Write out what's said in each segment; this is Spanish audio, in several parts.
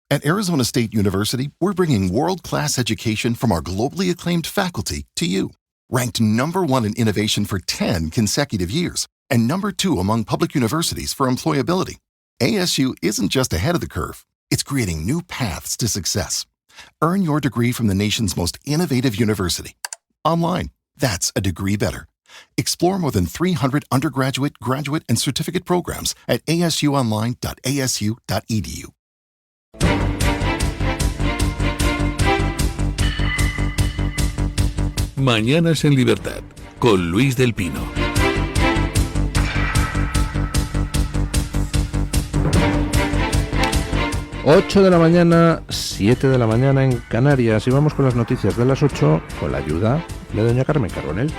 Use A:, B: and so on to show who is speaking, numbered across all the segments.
A: At Arizona State University, we're bringing world-class education from our globally acclaimed faculty to you. Ranked #1 in innovation for 10 consecutive years and #2 among public universities for employability, ASU isn't just ahead of the curve, it's creating new paths to success. Earn your degree from the nation's most innovative university. Online, that's a degree better. Explore more than 300 undergraduate, graduate, and certificate programs at asuonline.asu.edu.
B: Mañanas en Libertad, con Luis del Pino.
C: Ocho de la mañana, 7 de la mañana en Canarias, y vamos con las noticias de las 8 con la ayuda de doña Carmen Carbonell.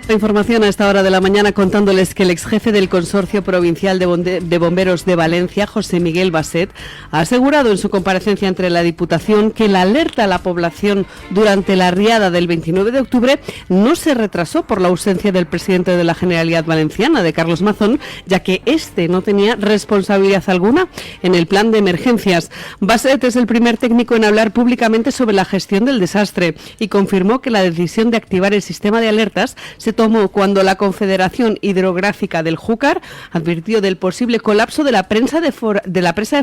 D: La información a esta hora de la mañana contándoles que el exjefe del Consorcio Provincial de Bomberos de Valencia, José Miguel Baset, ha asegurado en su comparecencia ante la Diputación que la alerta a la población durante la riada del 29 de octubre no se retrasó por la ausencia del presidente de la Generalidad Valenciana, de Carlos Mazón, ya que este no tenía responsabilidad alguna en el plan de emergencias. Baset es el primer técnico en hablar públicamente sobre la gestión del desastre y confirmó que la decisión de activar el sistema de alertas se tomó cuando la Confederación Hidrográfica del Júcar advirtió del posible colapso de la presa de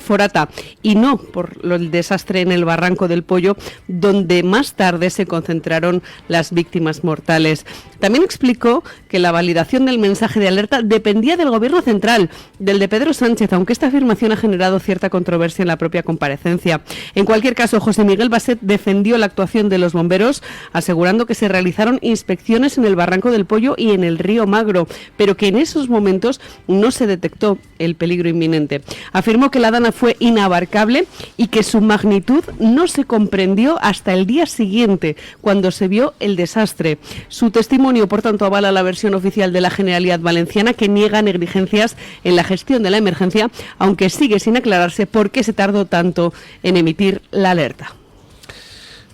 D: Forata y no por el desastre en el Barranco del Pollo, donde más tarde se concentraron las víctimas mortales. También explicó que la validación del mensaje de alerta dependía del Gobierno central, del de Pedro Sánchez, aunque esta afirmación ha generado cierta controversia en la propia comparecencia. En cualquier caso, José Miguel Baset defendió la actuación de los bomberos, asegurando que se realizaron inspecciones en el Barranco del Pollo y en el río Magro, pero que en esos momentos no se detectó el peligro inminente. Afirmó que la dana fue inabarcable y que su magnitud no se comprendió hasta el día siguiente, cuando se vio el desastre. Su testimonio, por tanto, avala la versión oficial de la Generalidad Valenciana, que niega negligencias en la gestión de la emergencia, aunque sigue sin aclararse por qué se tardó tanto en emitir la alerta.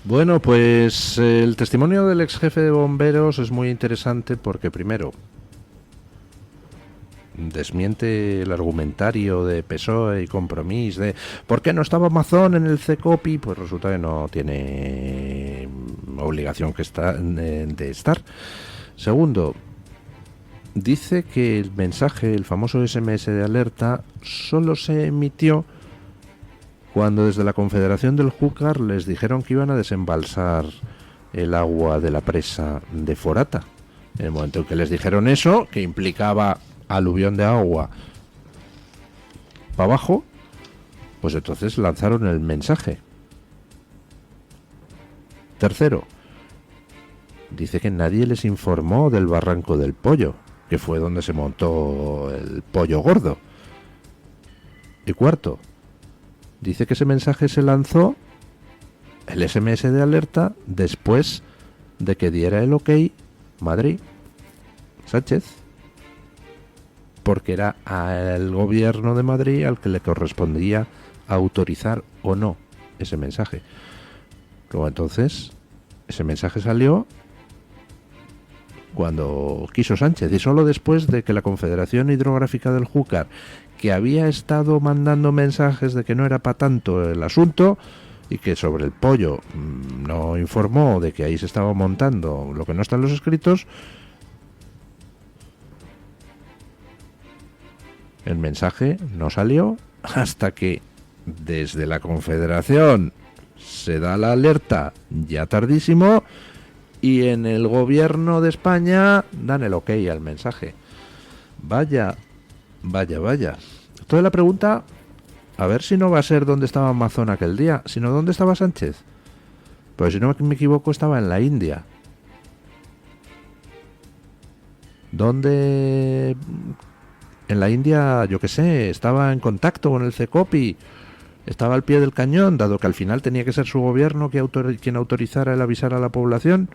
C: Bueno, pues el testimonio del ex jefe de bomberos es muy interesante porque, primero, desmiente el argumentario de PSOE y Compromís de ¿por qué no estaba Mazón en el CECOPI? Pues resulta que no tiene obligación de estar. Segundo, dice que el mensaje, el famoso SMS de alerta, solo se emitió cuando desde la Confederación del Júcar les dijeron que iban a desembalsar el agua de la presa de Forata. En el momento en que les dijeron eso, que implicaba aluvión de agua para abajo, pues entonces lanzaron el mensaje. Tercero, dice que nadie les informó del Barranco del Pollo, que fue donde se montó el pollo gordo. Y cuarto, dice que ese mensaje se lanzó, el SMS de alerta, después de que diera el ok Madrid, Sánchez, porque era al gobierno de Madrid al que le correspondía autorizar o no ese mensaje. Luego entonces, ese mensaje salió cuando quiso Sánchez, y solo después de que la Confederación Hidrográfica del Júcar, que había estado mandando mensajes de que no era para tanto el asunto y que sobre el pollo no informó de que ahí se estaba montando lo que no está en los escritos, el mensaje no salió hasta que desde la Confederación se da la alerta ya tardísimo y en el gobierno de España dan el ok al mensaje. Vaya. Entonces la pregunta, a ver si no va a ser dónde estaba Mazón aquel día, sino dónde estaba Sánchez. Pues si no me equivoco estaba en la India. ¿Dónde? En la India, yo qué sé, estaba en contacto con el CECOPI, estaba al pie del cañón, dado que al final tenía que ser su gobierno quien autorizara el avisar a la población.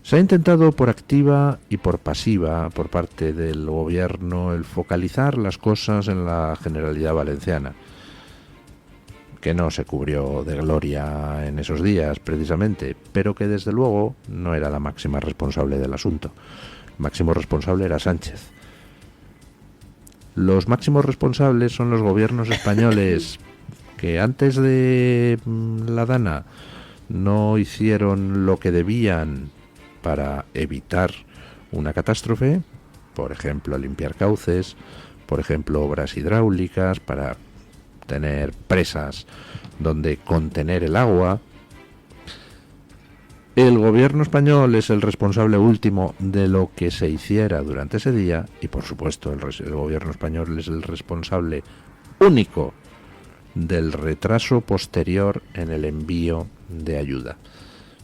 C: Se ha intentado por activa y por pasiva, por parte del gobierno, el focalizar las cosas en la Generalidad Valenciana, que no se cubrió de gloria en esos días, precisamente, pero que desde luego no era la máxima responsable del asunto. máximo responsable era Sánchez. Los máximos responsables son los gobiernos españoles que antes de la Dana no hicieron lo que debían para evitar una catástrofe, por ejemplo, limpiar cauces, por ejemplo, obras hidráulicas para tener presas donde contener el agua. El gobierno español es el responsable último de lo que se hiciera durante ese día y, por supuesto, el gobierno español es el responsable único del retraso posterior en el envío de ayuda.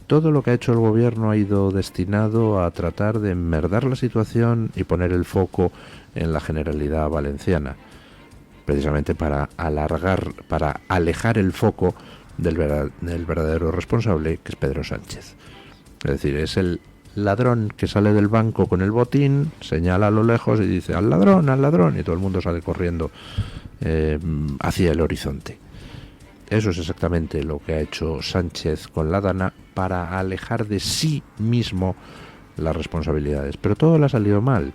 C: Todo lo que ha hecho el gobierno ha ido destinado a tratar de enmerdar la situación y poner el foco en la Generalidad Valenciana, precisamente para alejar el foco del verdadero responsable, que es Pedro Sánchez. Es decir, es el ladrón que sale del banco con el botín, señala a lo lejos y dice al ladrón, y todo el mundo sale corriendo hacia el horizonte. Eso es exactamente lo que ha hecho Sánchez con la Dana para alejar de sí mismo las responsabilidades. Pero todo le ha salido mal.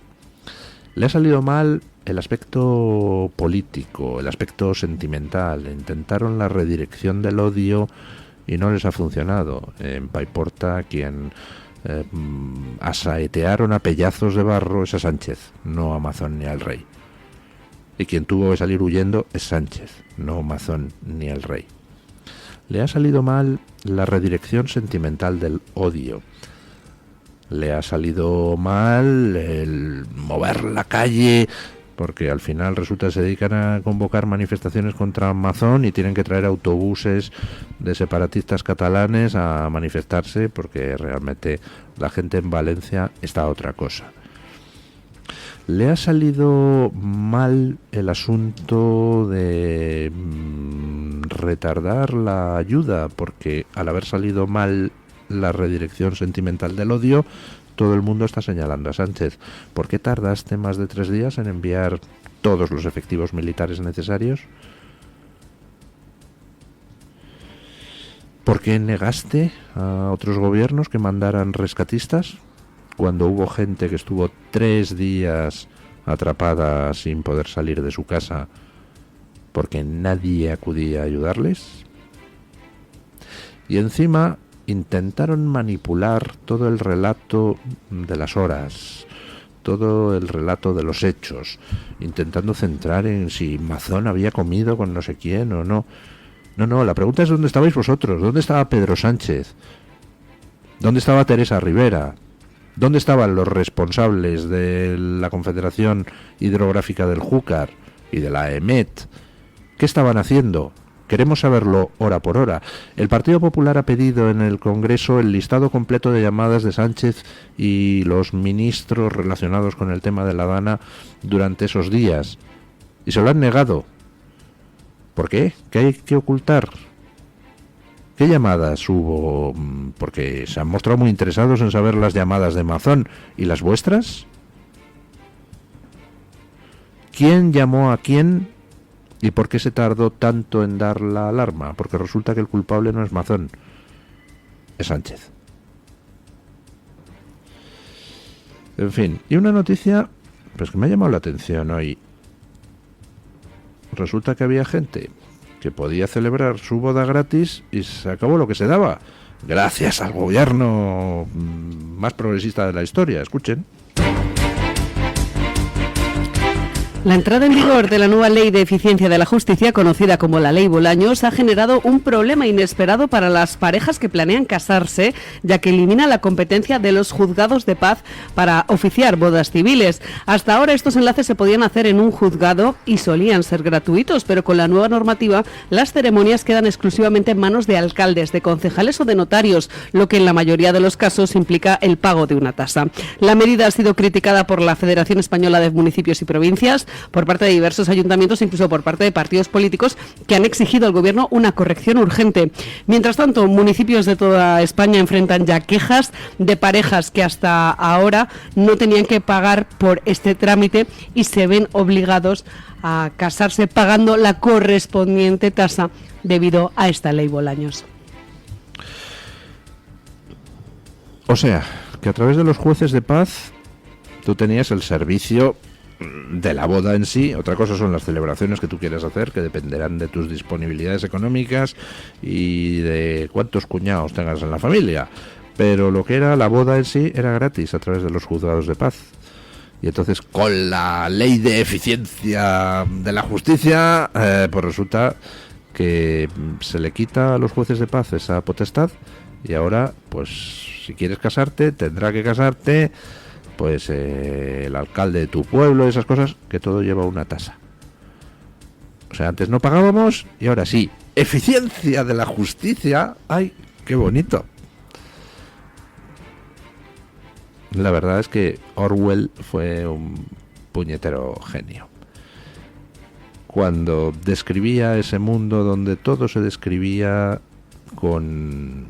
C: Le ha salido mal el aspecto político, el aspecto sentimental. Intentaron la redirección del odio y no les ha funcionado. En Paiporta, quien asaetearon a pellazos de barro es a Sánchez, no a Mazón ni al rey. Y quien tuvo que salir huyendo es Sánchez, no Mazón ni el rey. Le ha salido mal la redirección sentimental del odio. Le ha salido mal el mover la calle, porque al final resulta que se dedican a convocar manifestaciones contra Mazón y tienen que traer autobuses de separatistas catalanes a manifestarse, porque realmente la gente en Valencia está a otra cosa. Le ha salido mal el asunto de retardar la ayuda, porque al haber salido mal la redirección sentimental del odio, todo el mundo está señalando a Sánchez. ¿Por qué tardaste más de 3 días en enviar todos los efectivos militares necesarios? ¿Por qué negaste a otros gobiernos que mandaran rescatistas cuando hubo gente que estuvo 3 días atrapada sin poder salir de su casa porque nadie acudía a ayudarles? Y encima intentaron manipular todo el relato de las horas, todo el relato de los hechos, intentando centrar en si Mazón había comido con no sé quién o no. No, la pregunta es ¿dónde estabais vosotros? ¿Dónde estaba Pedro Sánchez? ¿Dónde estaba Teresa Rivera? ¿Dónde estaban los responsables de la Confederación Hidrográfica del Júcar y de la EMET? ¿Qué estaban haciendo? Queremos saberlo hora por hora. El Partido Popular ha pedido en el Congreso el listado completo de llamadas de Sánchez y los ministros relacionados con el tema de la Dana durante esos días. Y se lo han negado. ¿Por qué? ¿Qué hay que ocultar? ¿Qué llamadas hubo? Porque se han mostrado muy interesados en saber las llamadas de Mazón. ¿Y las vuestras? ¿Quién llamó a quién? ¿Y por qué se tardó tanto en dar la alarma? Porque resulta que el culpable no es Mazón, es Sánchez. En fin, y una noticia pues que me ha llamado la atención hoy. Resulta que había gente que podía celebrar su boda gratis y se acabó lo que se daba, gracias al gobierno más progresista de la historia. Escuchen.
D: La entrada en vigor de la nueva Ley de Eficiencia de la Justicia, conocida como la Ley Bolaños, ha generado un problema inesperado para las parejas que planean casarse, ya que elimina la competencia de los juzgados de paz para oficiar bodas civiles. Hasta ahora estos enlaces se podían hacer en un juzgado y solían ser gratuitos, pero con la nueva normativa las ceremonias quedan exclusivamente en manos de alcaldes, de concejales o de notarios, lo que en la mayoría de los casos implica el pago de una tasa. La medida ha sido criticada por la Federación Española de Municipios y Provincias, por parte de diversos ayuntamientos, incluso por parte de partidos políticos que han exigido al gobierno una corrección urgente. Mientras tanto, municipios de toda España enfrentan ya quejas de parejas que hasta ahora no tenían que pagar por este trámite y se ven obligados a casarse pagando la correspondiente tasa debido a esta ley Bolaños.
C: O sea, que a través de los jueces de paz Tú tenías el servicio de la boda en sí. Otra cosa son las celebraciones que tú quieras hacer, que dependerán de tus disponibilidades económicas y de cuántos cuñados tengas en la familia. Pero lo que era la boda en sí era gratis a través de los juzgados de paz. Y entonces, con la ley de eficiencia de la justicia, pues resulta que se le quita a los jueces de paz esa potestad, y ahora, pues, si quieres casarte, tendrá que casarte, pues, el alcalde de tu pueblo, esas cosas, que todo lleva una tasa. O sea, antes no pagábamos, y ahora sí. Eficiencia de la justicia. ¡Ay, qué bonito! La verdad es que Orwell fue un puñetero genio. Cuando describía ese mundo donde todo se describía con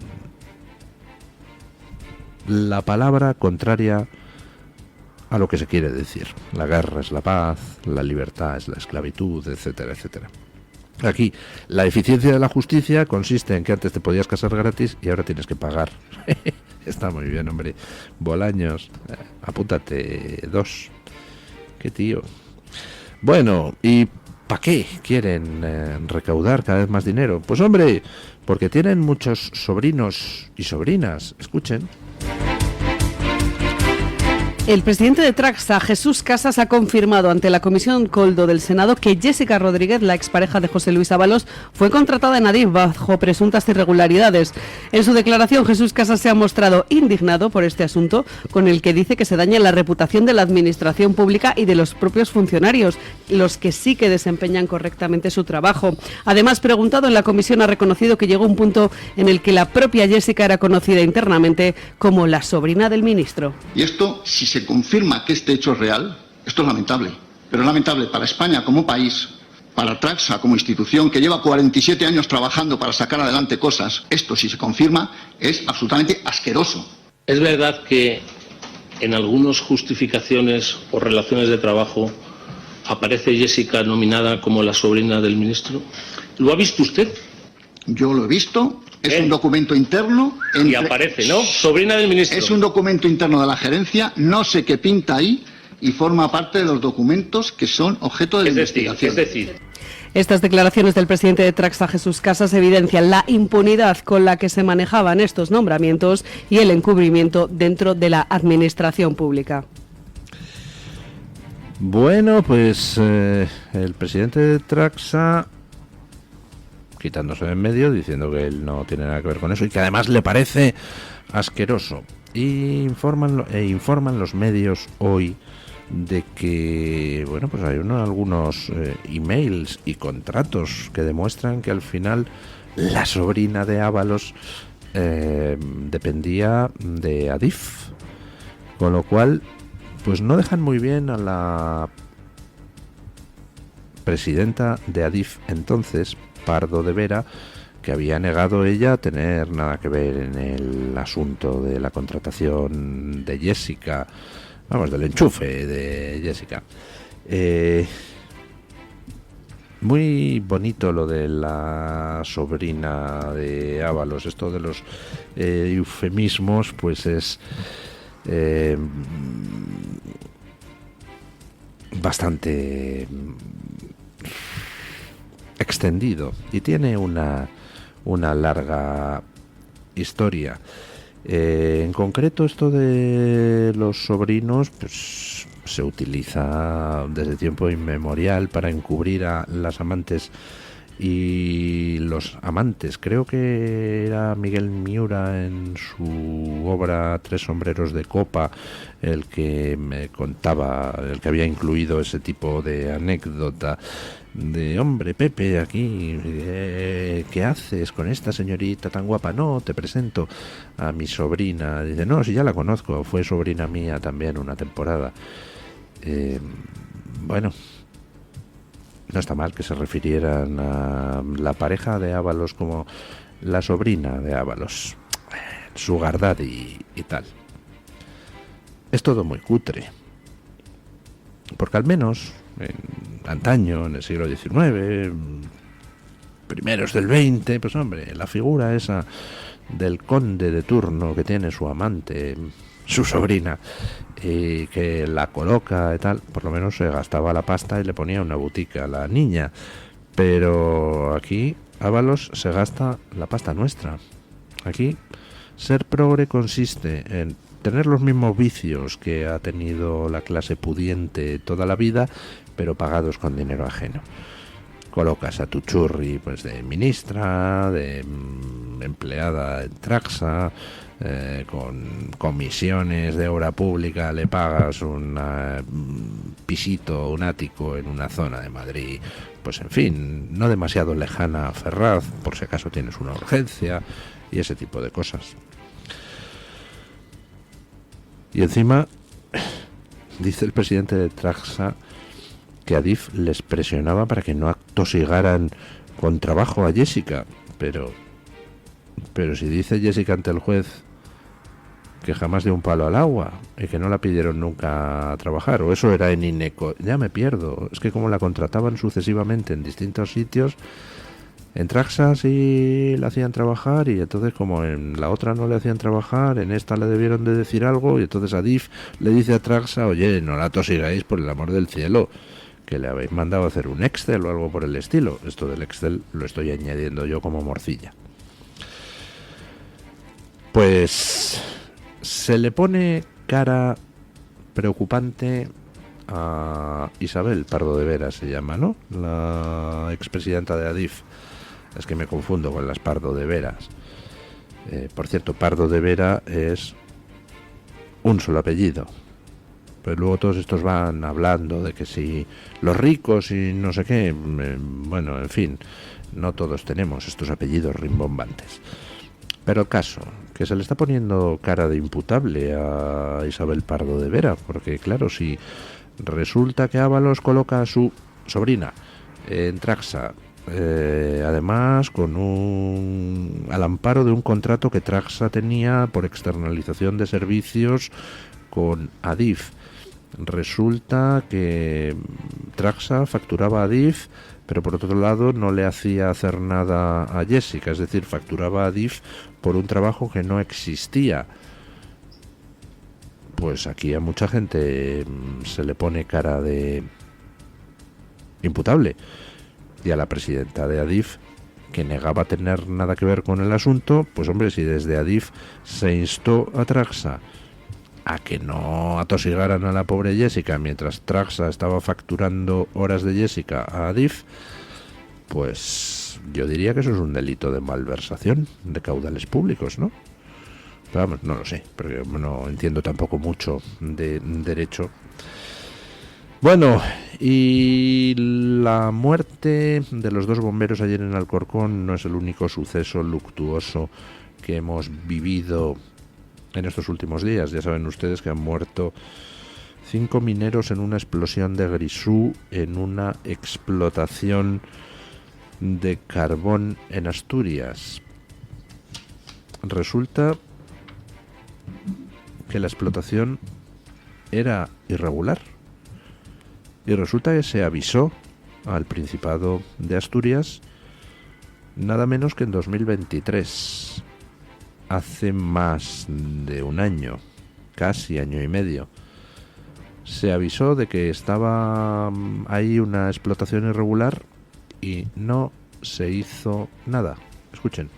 C: la palabra contraria a lo que se quiere decir. La guerra es la paz, la libertad es la esclavitud, etcétera, etcétera. Aquí, la eficiencia de la justicia consiste en que antes te podías casar gratis y ahora tienes que pagar. Está muy bien, hombre. Bolaños, apúntate 2. Qué tío. Bueno, ¿y para qué quieren recaudar cada vez más dinero? Pues hombre, porque tienen muchos sobrinos y sobrinas. Escuchen.
D: El presidente de Traxa, Jesús Casas, ha confirmado ante la Comisión Coldo del Senado que Jessica Rodríguez, la expareja de José Luis Ábalos, fue contratada en Adif bajo presuntas irregularidades. En su declaración, Jesús Casas se ha mostrado indignado por este asunto, con el que dice que se daña la reputación de la administración pública y de los propios funcionarios, los que sí que desempeñan correctamente su trabajo. Además, preguntado en la comisión, ha reconocido que llegó un punto en el que la propia Jessica era conocida internamente como la sobrina del ministro.
E: Y esto, si se confirma que este hecho es real, esto es lamentable. Pero es lamentable para España como país, para Traxa como institución que lleva 47 años trabajando para sacar adelante cosas. Esto, si se confirma, es absolutamente asqueroso.
F: Es verdad que en algunas justificaciones o relaciones de trabajo aparece Jessica nominada como la sobrina del ministro. ¿Lo ha visto usted?
E: Yo lo he visto. Es un documento interno.
F: Y aparece, ¿no? Sobrina del ministro.
E: Es un documento interno de la gerencia. No sé qué pinta ahí y forma parte de los documentos que son objeto de investigación.
F: Es decir,
D: estas declaraciones del presidente de Traxa, Jesús Casas, evidencian la impunidad con la que se manejaban estos nombramientos y el encubrimiento dentro de la administración pública.
C: Bueno, pues el presidente de Traxa, quitándose de en medio, diciendo que él no tiene nada que ver con eso y que además le parece asqueroso. Y informan los medios hoy de que, bueno, pues hay algunos emails y contratos que demuestran que al final la sobrina de Ábalos dependía de Adif, con lo cual pues no dejan muy bien a la presidenta de Adif entonces, Pardo de Vera, que había negado ella tener nada que ver en el asunto de la contratación de Jessica, vamos, del enchufe de Jessica. Muy bonito lo de la sobrina de Ábalos. Esto de los eufemismos, pues es bastante extendido y tiene una larga historia. En concreto, esto de los sobrinos, pues se utiliza desde tiempo inmemorial para encubrir a las amantes y los amantes. Creo que era Miguel Miura en su obra Tres sombreros de copa el que me contaba, el que había incluido ese tipo de anécdota de: hombre, Pepe, aquí, ¿qué haces con esta señorita tan guapa? No, te presento a mi sobrina. Dice: no, si ya la conozco, fue sobrina mía también una temporada. Bueno, no está mal que se refirieran a la pareja de Ábalos como la sobrina de Ábalos, sugar daddy y tal. Es todo muy cutre, porque al menos antaño, en el siglo XIX, primeros del XX, pues hombre, la figura esa del conde de turno que tiene su amante su sobrina, y que la coloca y tal, por lo menos se gastaba la pasta y le ponía una butica a la niña. Pero aquí Ábalos se gasta la pasta nuestra. Aquí ser progre consiste en tener los mismos vicios que ha tenido la clase pudiente toda la vida, pero pagados con dinero ajeno. Colocas a tu churri pues de ministra, de empleada en Traxa, con comisiones de obra pública le pagas un pisito, un ático en una zona de Madrid, pues en fin, no demasiado lejana a Ferraz, por si acaso tienes una urgencia y ese tipo de cosas. Y encima dice el presidente de Traxa que Adif les presionaba para que no atosigaran con trabajo a Jessica, pero si dice Jessica ante el juez que jamás dio un palo al agua y que no la pidieron nunca a trabajar, o eso era en Ineco, ya me pierdo. Es que como la contrataban sucesivamente en distintos sitios, en Traxa sí la hacían trabajar, y entonces como en la otra no le hacían trabajar, en esta le debieron de decir algo, y entonces Adif le dice a Traxa: oye, no la tosigáis por el amor del cielo, que le habéis mandado a hacer un Excel o algo por el estilo. Esto del Excel lo estoy añadiendo yo como morcilla. Pues se le pone cara preocupante a Isabel Pardo de Vera, se llama, ¿no? La expresidenta de Adif. Es que me confundo con las Pardo de Veras. Por cierto, Pardo de Vera es un solo apellido. Pero luego todos estos van hablando de que si los ricos y no sé qué, bueno, en fin, no todos tenemos estos apellidos rimbombantes. Pero el caso, que se le está poniendo cara de imputable a Isabel Pardo de Vera, porque claro, si resulta que Ábalos coloca a su sobrina en Traxa, además con al amparo de un contrato que Traxa tenía por externalización de servicios con Adif, resulta que Traxa facturaba a Adif, pero por otro lado no le hacía hacer nada a Jessica, es decir, facturaba a Adif por un trabajo que no existía. Pues aquí a mucha gente se le pone cara de imputable, y a la presidenta de Adif, que negaba tener nada que ver con el asunto, pues hombre, si desde Adif se instó a Traxa a que no atosigaran a la pobre Jessica mientras Traxa estaba facturando horas de Jessica a Adif, pues yo diría que eso es un delito de malversación de caudales públicos, ¿no? Pero vamos, no lo sé, porque no entiendo tampoco mucho de derecho. Bueno, y la muerte de los 2 bomberos ayer en Alcorcón no es el único suceso luctuoso que hemos vivido en estos últimos días. Ya saben ustedes que han muerto 5 mineros en una explosión de grisú en una explotación de carbón en Asturias. Resulta que la explotación era irregular, y resulta que se avisó al Principado de Asturias nada menos que en 2023, hace más de un año, casi año y medio. Se avisó de que estaba ahí una explotación irregular y no se hizo nada. Escuchen.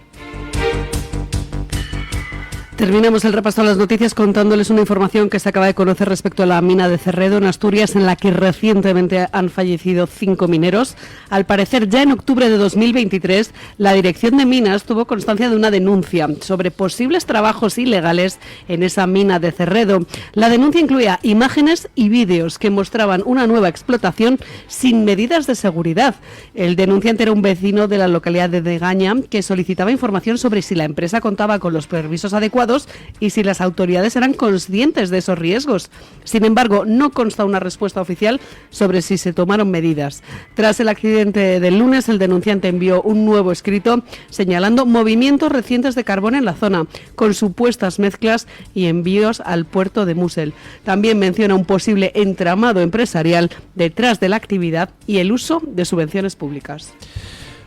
D: Terminamos el repaso a las noticias contándoles una información que se acaba de conocer respecto a la mina de Cerredo en Asturias, en la que recientemente han fallecido 5 mineros. Al parecer, ya en octubre de 2023, la Dirección de Minas tuvo constancia de una denuncia sobre posibles trabajos ilegales en esa mina de Cerredo. La denuncia incluía imágenes y vídeos que mostraban una nueva explotación sin medidas de seguridad. El denunciante era un vecino de la localidad de Degaña que solicitaba información sobre si la empresa contaba con los permisos adecuados y si las autoridades eran conscientes de esos riesgos. Sin embargo, no consta una respuesta oficial sobre si se tomaron medidas. Tras el accidente del lunes, el denunciante envió un nuevo escrito señalando movimientos recientes de carbón en la zona, con supuestas mezclas y envíos al puerto de Musel. También menciona un posible entramado empresarial detrás de la actividad y el uso de subvenciones públicas.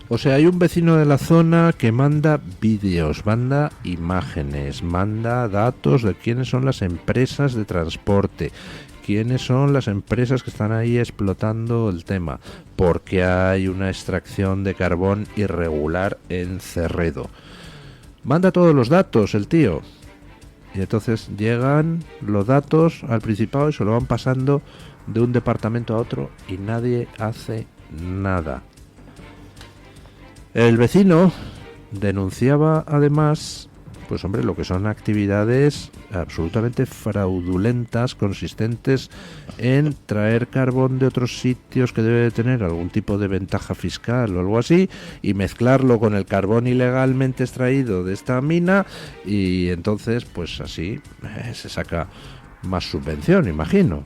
C: O sea, hay un vecino de la zona que manda vídeos, manda imágenes, manda datos de quiénes son las empresas de transporte, quiénes son las empresas que están ahí explotando el tema, porque hay una extracción de carbón irregular en Cerredo. Manda todos los datos el tío. Y entonces llegan los datos al Principado y se lo van pasando de un departamento a otro y nadie hace nada. El vecino denunciaba además, pues hombre, lo que son actividades absolutamente fraudulentas, consistentes en traer carbón de otros sitios que debe de tener algún tipo de ventaja fiscal o algo así, y mezclarlo con el carbón ilegalmente extraído de esta mina, y entonces pues así se saca más subvención, imagino.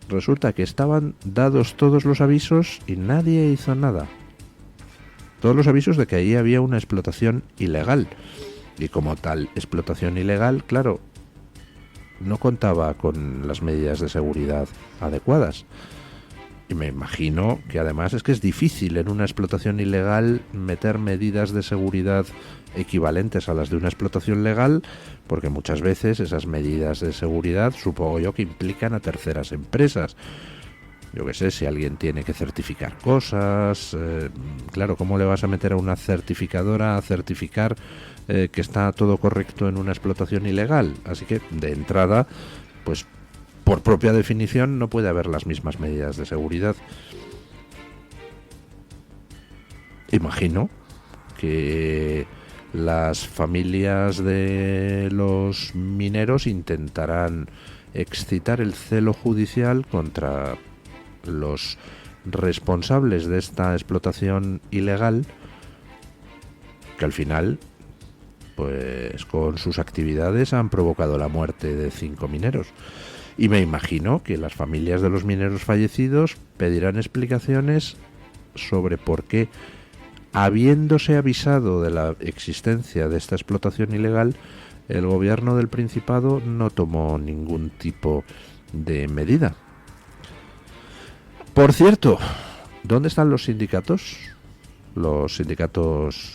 C: Resulta que estaban dados todos los avisos y nadie hizo nada. Todos los avisos de que ahí había una explotación ilegal. Y como tal explotación ilegal, claro, no contaba con las medidas de seguridad adecuadas. Y me imagino que además es que es difícil en una explotación ilegal meter medidas de seguridad equivalentes a las de una explotación legal, porque muchas veces esas medidas de seguridad supongo yo que implican a terceras empresas. Yo qué sé, si alguien tiene que certificar cosas, claro, ¿cómo le vas a meter a una certificadora a certificar que está todo correcto en una explotación ilegal? Así que, de entrada, pues por propia definición no puede haber las mismas medidas de seguridad. Imagino que las familias de los mineros intentarán excitar el celo judicial contra los responsables de esta explotación ilegal, que al final, pues con sus actividades han provocado la muerte de 5 mineros. Y me imagino que las familias de los mineros fallecidos pedirán explicaciones sobre por qué, habiéndose avisado de la existencia de esta explotación ilegal, el gobierno del Principado no tomó ningún tipo de medida. Por cierto, ¿dónde están los sindicatos? Los sindicatos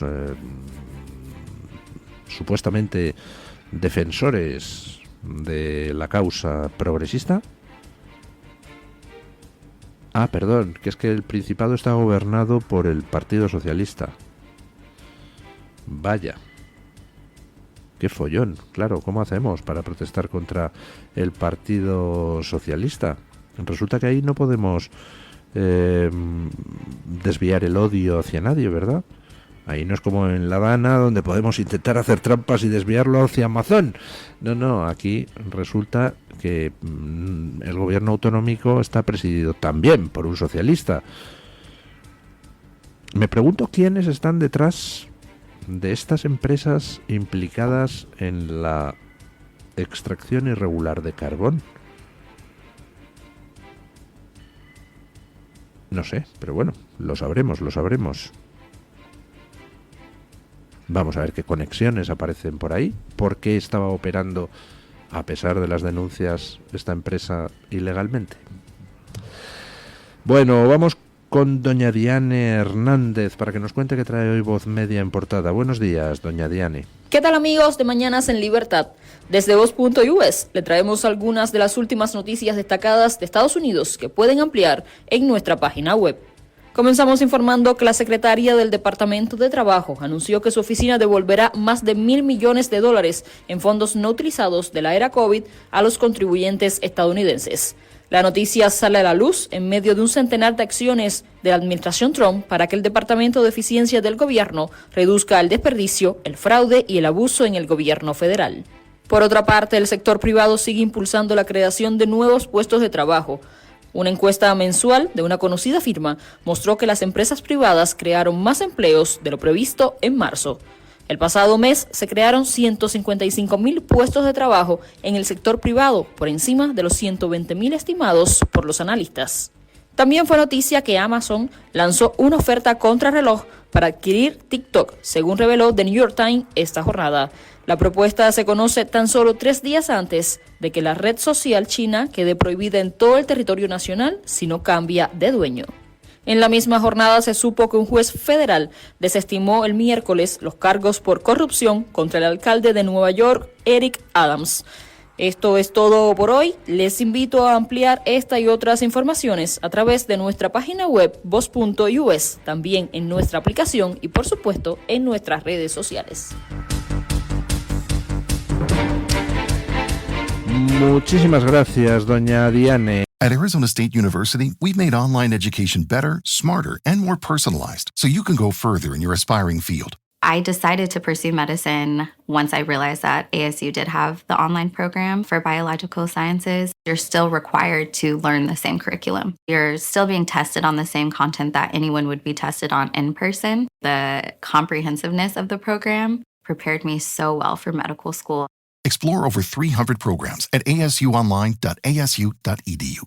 C: supuestamente defensores de la causa progresista. Ah, perdón, que es que el Principado está gobernado por el Partido Socialista. Vaya. Qué follón, claro, ¿cómo hacemos para protestar contra el Partido Socialista? Resulta que ahí no podemos desviar el odio hacia nadie, ¿verdad? Ahí no es como en La Habana, donde podemos intentar hacer trampas y desviarlo hacia Amazon. No, aquí resulta que el gobierno autonómico está presidido también por un socialista. Me pregunto quiénes están detrás de estas empresas implicadas en la extracción irregular de carbón. No sé, pero bueno, lo sabremos. Vamos a ver qué conexiones aparecen por ahí. ¿Por qué estaba operando, a pesar de las denuncias, esta empresa ilegalmente? Bueno, vamos con doña Diane Hernández para que nos cuente qué trae hoy Voz Media en portada. Buenos días, doña Diane.
G: ¿Qué tal, amigos de Mañanas en Libertad? Desde Voz.us le traemos algunas de las últimas noticias destacadas de Estados Unidos que pueden ampliar en nuestra página web. Comenzamos informando que la secretaria del Departamento de Trabajo anunció que su oficina devolverá más de $1.000 millones en fondos no utilizados de la era COVID a los contribuyentes estadounidenses. La noticia sale a la luz en medio de un centenar de acciones de la administración Trump para que el Departamento de Eficiencia del gobierno reduzca el desperdicio, el fraude y el abuso en el gobierno federal. Por otra parte, el sector privado sigue impulsando la creación de nuevos puestos de trabajo. Una encuesta mensual de una conocida firma mostró que las empresas privadas crearon más empleos de lo previsto en marzo. El pasado mes se crearon 155.000 puestos de trabajo en el sector privado, por encima de los 120.000 estimados por los analistas. También fue noticia que Amazon lanzó una oferta contrarreloj para adquirir TikTok, según reveló The New York Times esta jornada. La propuesta se conoce tan solo 3 días antes de que la red social china quede prohibida en todo el territorio nacional si no cambia de dueño. En la misma jornada se supo que un juez federal desestimó el miércoles los cargos por corrupción contra el alcalde de Nueva York, Eric Adams. Esto es todo por hoy. Les invito a ampliar esta y otras informaciones a través de nuestra página web voz.us, también en nuestra aplicación y por supuesto en nuestras redes sociales.
C: Muchísimas gracias, doña Diane.
A: At Arizona State University, we've made online education better, smarter, and more personalized so you can go further in your aspiring field.
H: I decided to pursue medicine once I realized that ASU did have the online program for biological sciences. You're still required to learn the same curriculum. You're still being tested on the same content that anyone would be tested on in person. The comprehensiveness of the program prepared me so well for medical school.
A: Explore over 300 programs at asuonline.asu.edu.